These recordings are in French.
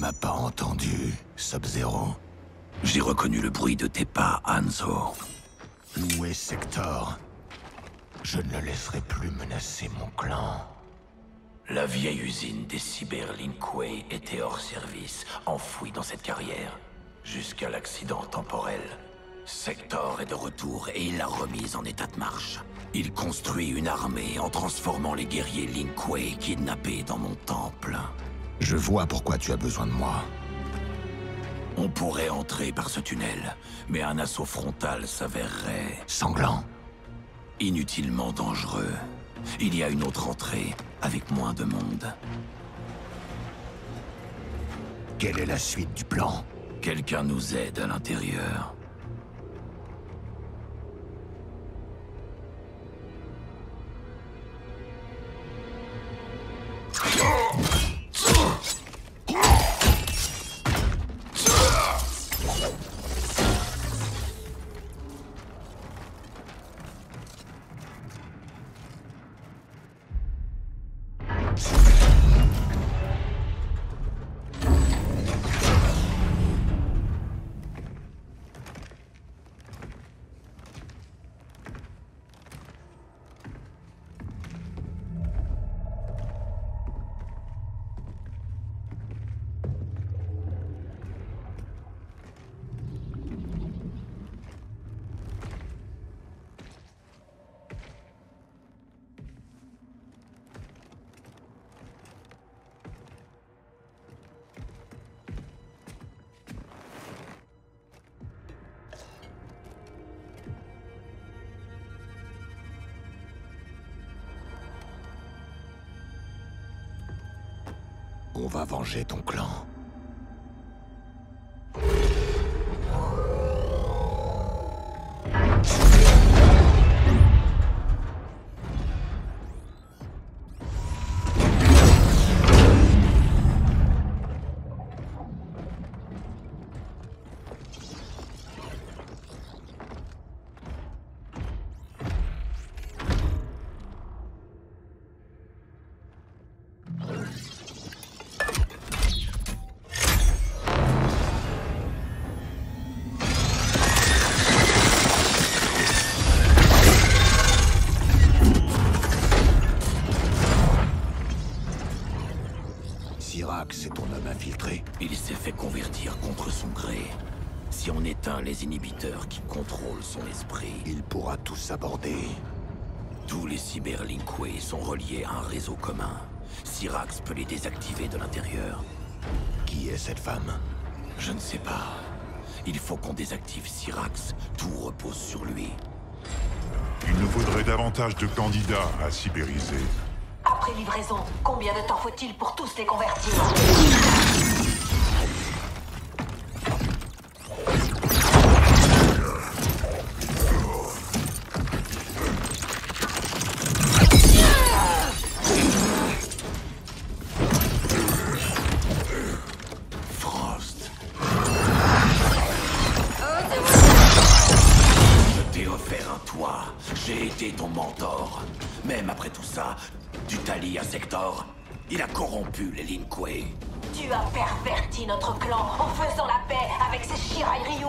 m'as pas entendu, Sub-Zero. J'ai reconnu le bruit de tes pas, Hanzo. Où est Sector? Je ne le laisserai plus menacer mon clan. La vieille usine des cyber Linkway était hors service, enfouie dans cette carrière, jusqu'à l'accident temporel. Sector est de retour et il l'a remise en état de marche. Il construit une armée en transformant les guerriers Linkway kidnappés dans mon temple. Je vois pourquoi tu as besoin de moi. On pourrait entrer par ce tunnel, mais un assaut frontal s'avérerait... Sanglant. Inutilement dangereux. Il y a une autre entrée, avec moins de monde. Quelle est la suite du plan? Quelqu'un nous aide à l'intérieur. On va venger ton clan. C'est ton homme infiltré. Il s'est fait convertir contre son gré. Si on éteint les inhibiteurs qui contrôlent son esprit... Il pourra tous aborder. Tous les cyber Linkway sont reliés à un réseau commun. Syrax peut les désactiver de l'intérieur. Qui est cette femme? Je ne sais pas. Il faut qu'on désactive Syrax. Tout repose sur lui. Il nous faudrait davantage de candidats à cybériser. Après livraison, combien de temps faut-il pour tous les convertir? Frost. Je t'ai offert un toit. J'ai été ton mentor. Même après tout ça... Tu t'allies à Sector. Il a corrompu les Linkway. Tu as perverti notre clan en faisant la paix avec ces Shirai Ryu.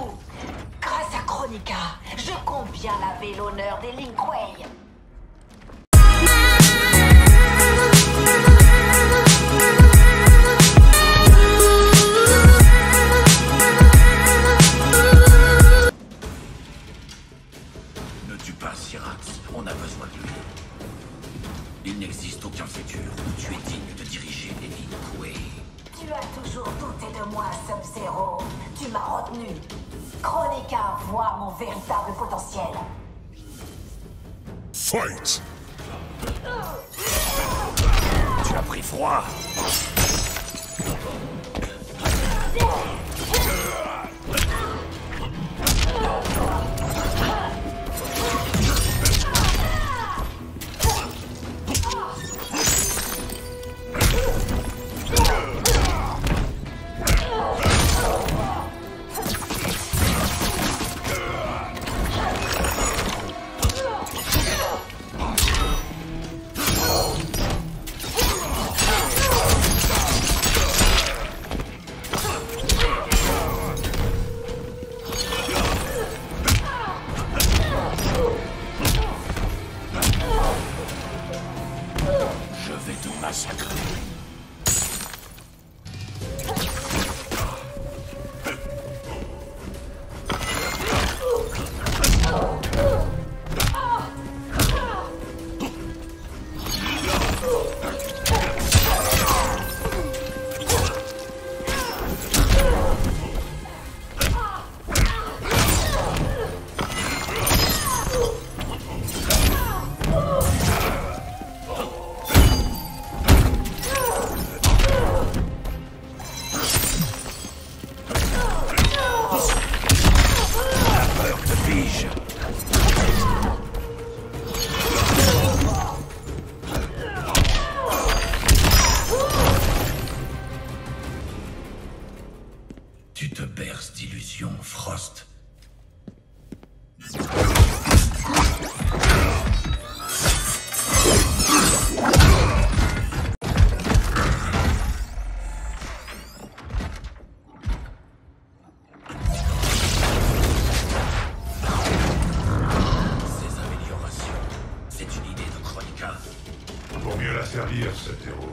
Grâce à Kronika, je compte bien laver l'honneur des Linkway. Ne tue pas Syrax, on a besoin de lui. Il n'existe aucun futur où tu es digne de diriger les Linkway. Tu as toujours douté de moi, Sub-Zero. Tu m'as retenu. Kronika voit mon véritable potentiel. Fight! Tu as pris froid. Tu te berces d'illusions, Frost. Pour mieux la servir, cet héros.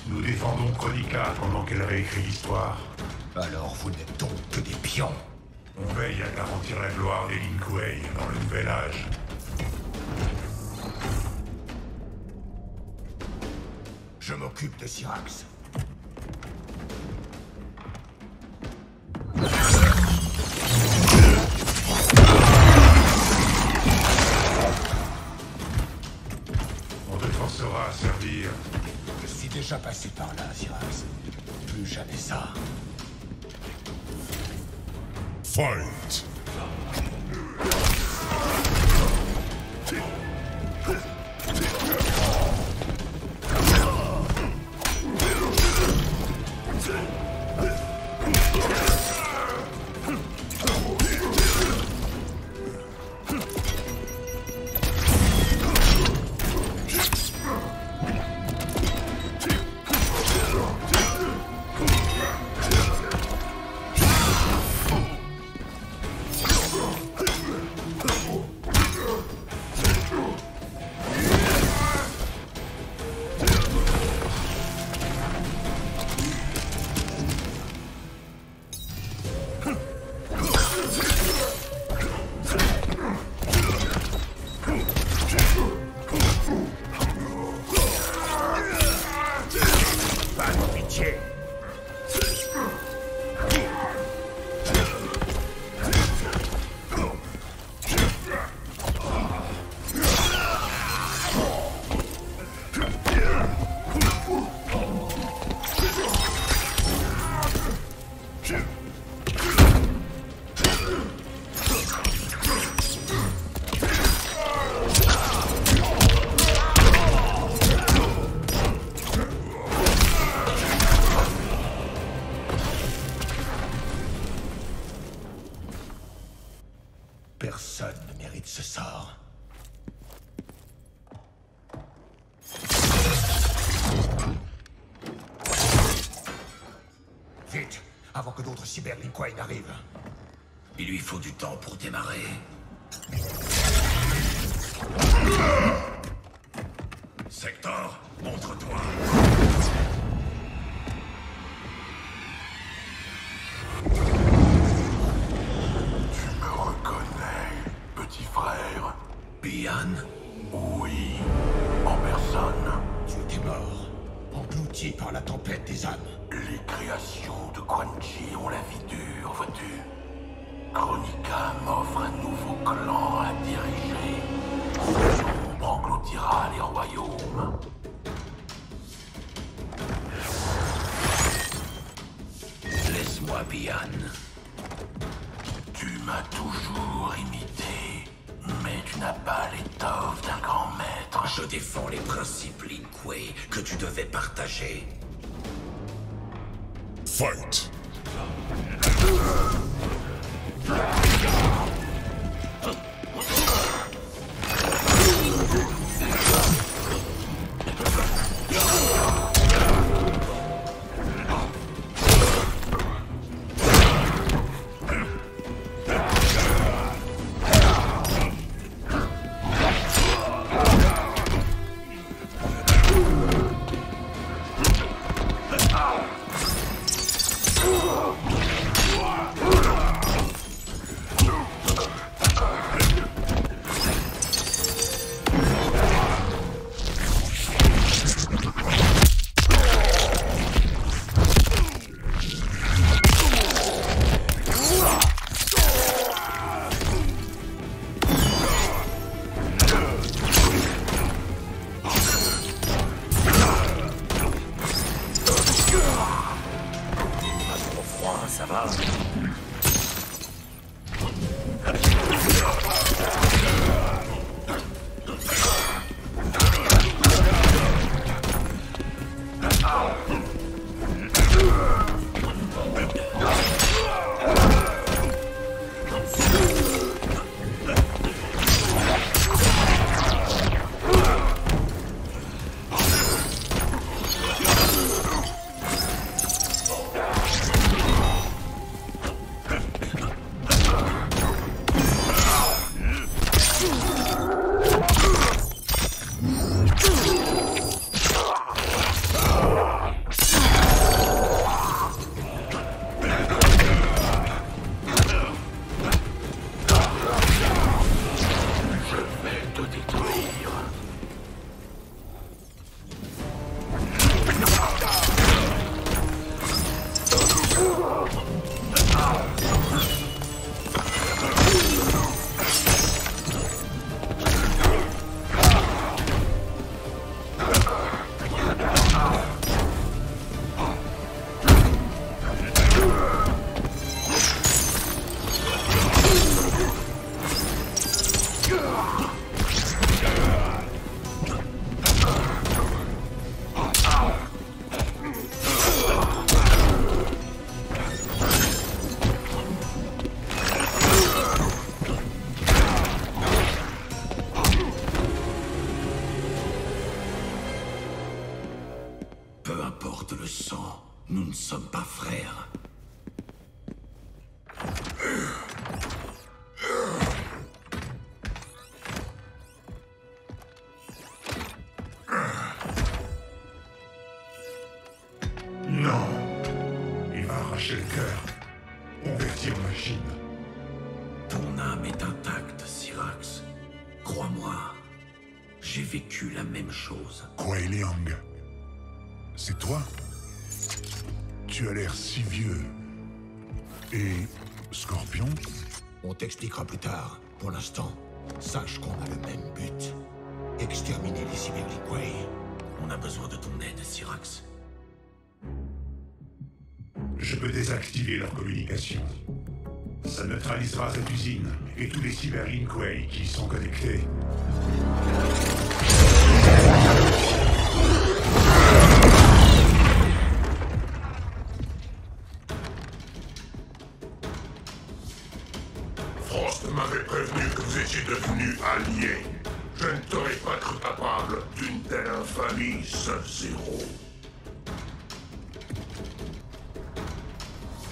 Nous défendons Chronica pendant qu'elle réécrit l'histoire. Alors vous n'êtes donc que des pions. On veille à garantir la gloire des Lin Kuei dans le nouvel âge. Je m'occupe de Syrax. On te forcera à servir. Je suis déjà passé par là, Syrax. Plus jamais ça. Fight! Personne ne mérite ce sort. Vite, avant que d'autres cyber Lin Kuei n'arrivent. Il lui faut du temps pour démarrer. Sector, montre-toi. Petit frère. Bihan? Oui, en personne. Tu étais mort, englouti par la tempête des âmes. Les créations de Quan Chi ont la vie dure, vois-tu. Chronica m'offre un nouveau clan à diriger. L'ombre engloutira les royaumes. Laisse-moi, Bihan. Tu m'as toujours imité, mais tu n'as pas l'étoffe d'un grand maître. Je défends les principes Lin Kuei que tu devais partager. Fight! Ça va? m'arracher le cœur. Convertir machine. Ton âme est intacte, Syrax. Crois-moi, j'ai vécu la même chose. Kuei Liang. C'est toi? Tu as l'air si vieux. Et... Scorpion? On t'expliquera plus tard. Pour l'instant, sache qu'on a le même but. Exterminer les Cyberliquei. On a besoin de ton aide, Syrax. Je peux désactiver leur communication. Ça neutralisera cette usine et tous les Cyberliquei qui y sont connectés. Frost m'avait prévenu que vous étiez devenus alliés. Je ne t'aurais pas cru capable d'une telle infamie, Sub-Zero.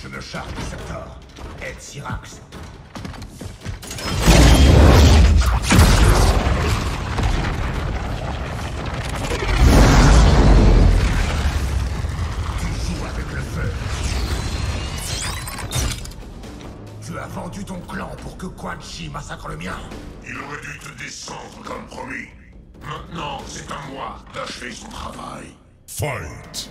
Je me charge du secteur. Aide Syrax. Tu joues avec le feu. Tu as vendu ton clan pour que Quan Chi massacre le mien. Il aurait dû te descendre comme promis. Maintenant, c'est à moi d'achever son travail. Fight!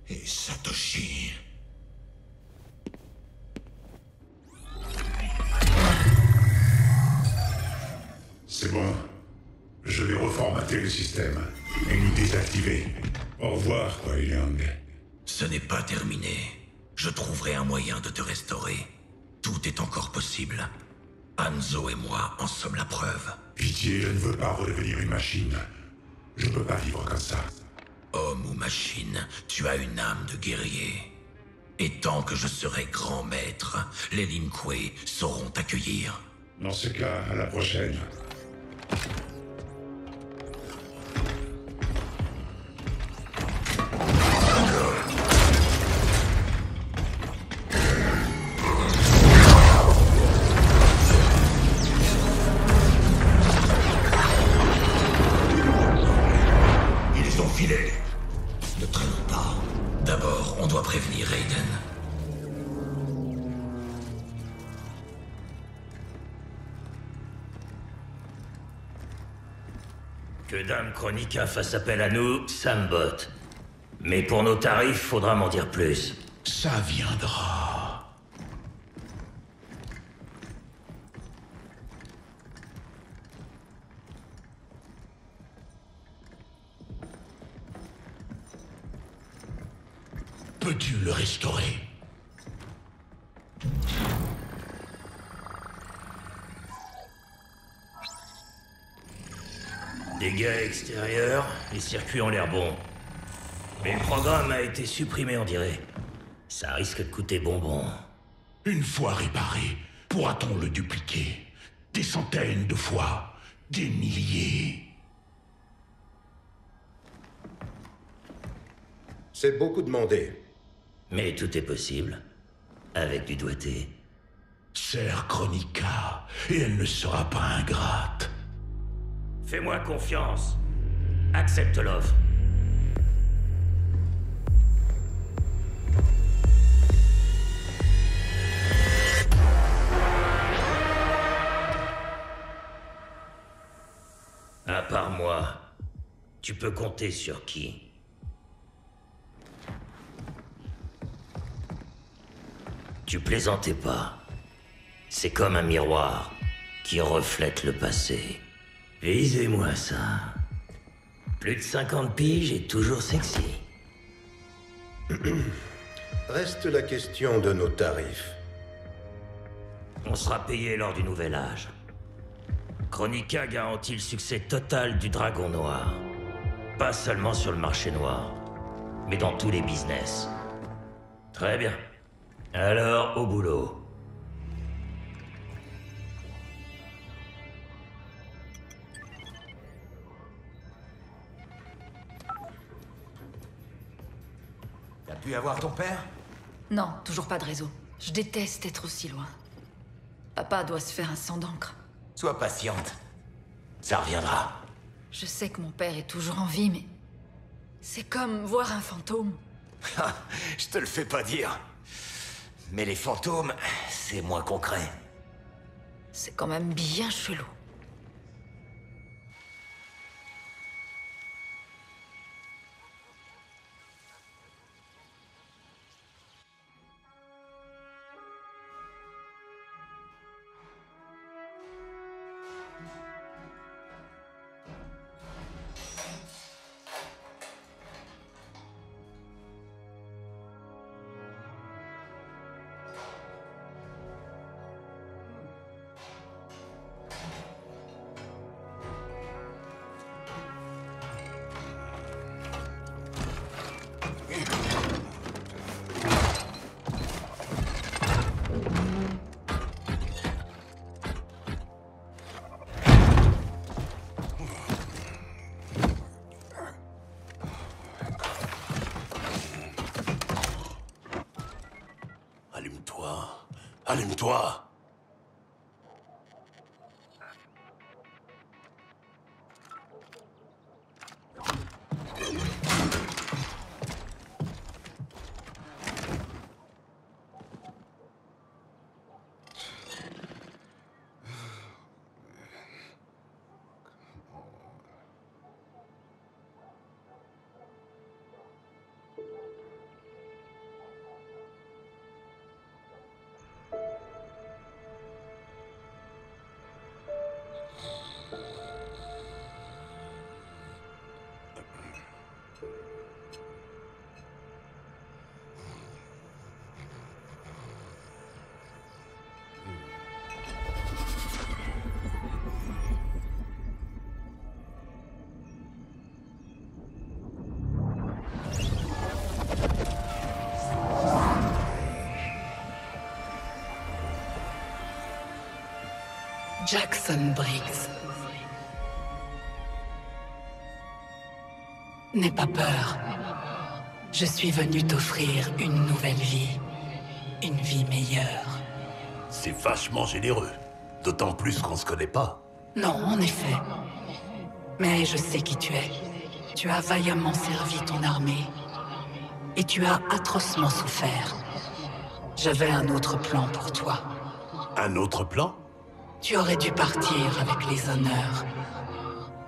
Et Satoshi. C'est bon. Je vais reformater le système et nous désactiver. Au revoir, Kuei Liang. Ce n'est pas terminé. Je trouverai un moyen de te restaurer. Tout est encore possible. Hanzo et moi en sommes la preuve. Pitié, je ne veux pas redevenir une machine. Je ne peux pas vivre comme ça. Homme ou machine, tu as une âme de guerrier. Et tant que je serai grand maître, les Lin Kuei sauront t'accueillir. Dans ce cas, à la prochaine. Ils ont filé. Ne traînons pas. D'abord, on doit prévenir Raiden. Que Dame Kronika fasse appel à nous, ça me botte. Mais pour nos tarifs, faudra m'en dire plus. Ça viendra. Peux-tu le restaurer? Dégâts extérieurs, les circuits ont l'air bons. Mais le programme a été supprimé, on dirait. Ça risque de coûter bonbon. Une fois réparé, pourra-t-on le dupliquer? Des centaines de fois, des milliers. C'est beaucoup demandé. Mais tout est possible. Avec du doigté. Sœur Kronika, et elle ne sera pas ingrate. Fais-moi confiance. Accepte l'offre. À part moi, tu peux compter sur qui? Tu plaisantais pas. C'est comme un miroir qui reflète le passé. Visez-moi ça. Plus de 50 piges et toujours sexy. Reste la question de nos tarifs. On sera payé lors du nouvel âge. Kronika garantit le succès total du Dragon Noir. Pas seulement sur le marché noir, mais dans tous les business. Très bien. Alors, au boulot. T'as pu avoir ton père? Non, toujours pas de réseau. Je déteste être aussi loin. Papa doit se faire un sang d'encre. Sois patiente. Ça reviendra. Je sais que mon père est toujours en vie, mais... c'est comme voir un fantôme. Je te le fais pas dire. Mais les fantômes, c'est moins concret. C'est quand même bien chelou. Allume-toi. Allume-toi. Jackson Briggs. N'aie pas peur. Je suis venu t'offrir une nouvelle vie. Une vie meilleure. C'est vachement généreux. D'autant plus qu'on se connaît pas. Non, en effet. Mais je sais qui tu es. Tu as vaillamment servi ton armée. Et tu as atrocement souffert. J'avais un autre plan pour toi. Un autre plan? Tu aurais dû partir avec les honneurs.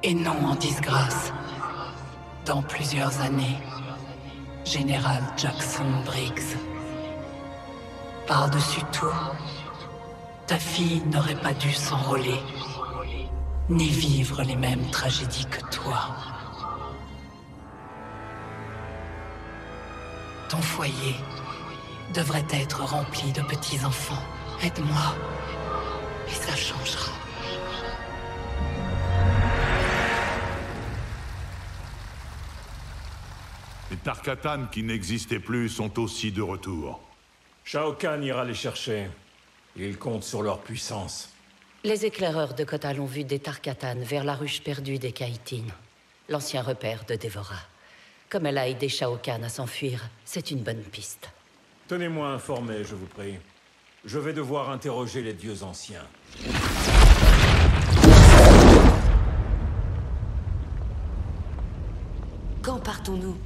et non en disgrâce. Dans plusieurs années, Général Jackson Briggs. Par-dessus tout, ta fille n'aurait pas dû s'enrôler, ni vivre les mêmes tragédies que toi. Ton foyer devrait être rempli de petits-enfants. Aide-moi, et ça changera. Les Tarkatan qui n'existaient plus sont aussi de retour. Shao Kahn ira les chercher. Il compte sur leur puissance. Les éclaireurs de Kotal ont vu des Tarkatan vers la ruche perdue des Kaïtines, l'ancien repère de Dévora. Comme elle a aidé Shao Kahn à s'enfuir, c'est une bonne piste. Tenez-moi informé, je vous prie. Je vais devoir interroger les dieux anciens. Quand partons-nous?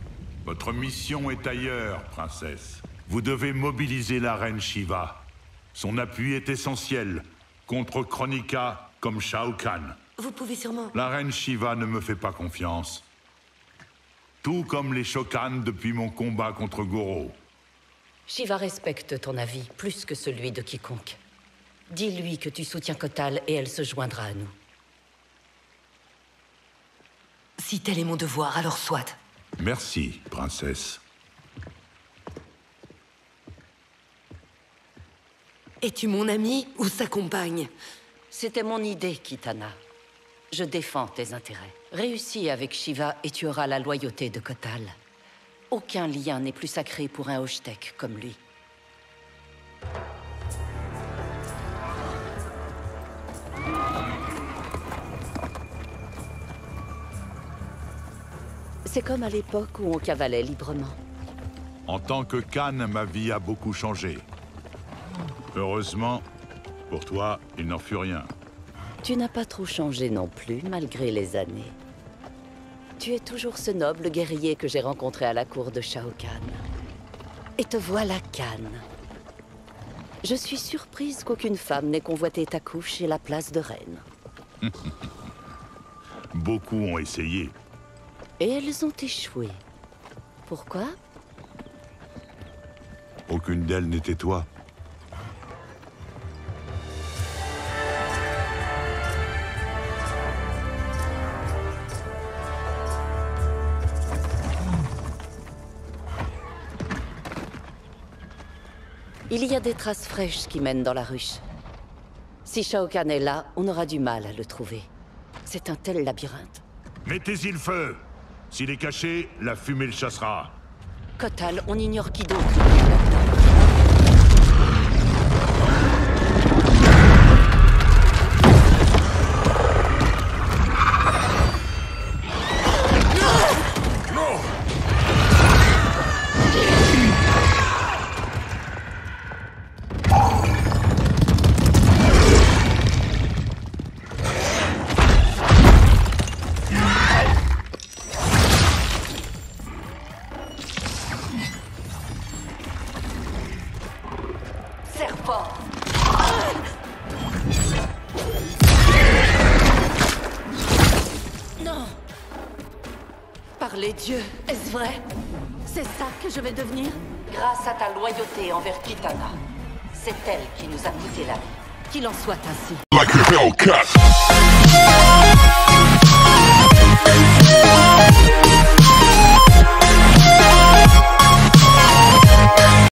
Votre mission est ailleurs, princesse. Vous devez mobiliser la reine Shiva. Son appui est essentiel, contre Kronika comme Shao Kahn. Vous pouvez sûrement... La reine Shiva ne me fait pas confiance. Tout comme les Shokan depuis mon combat contre Goro. Shiva respecte ton avis plus que celui de quiconque. Dis-lui que tu soutiens Kotal et elle se joindra à nous. Si tel est mon devoir, alors soit. Merci, princesse. Es-tu mon ami ou sa compagne? C'était mon idée, Kitana. Je défends tes intérêts. Réussis avec Shiva et tu auras la loyauté de Kotal. Aucun lien n'est plus sacré pour un Hoshtek comme lui. C'est comme à l'époque où on cavalait librement. En tant que Khan, ma vie a beaucoup changé. Heureusement, pour toi, il n'en fut rien. Tu n'as pas trop changé non plus, malgré les années. Tu es toujours ce noble guerrier que j'ai rencontré à la cour de Shao Kahn. Et te voilà Kahn. Je suis surprise qu'aucune femme n'ait convoité ta couche et la place de reine. Beaucoup ont essayé. Et elles ont échoué. Pourquoi? Aucune d'elles n'était toi. Il y a des traces fraîches qui mènent dans la ruche. Si Shao Kahn est là, on aura du mal à le trouver. C'est un tel labyrinthe. Mettez-y le feu! S'il est caché, la fumée le chassera. Kotal, on ignore qui d'autre. Les dieux, est-ce vrai? C'est ça que je vais devenir? Grâce à ta loyauté envers Kitana. C'est elle qui nous a coûté la vie. Qu'il en soit ainsi. Like a Hellcat.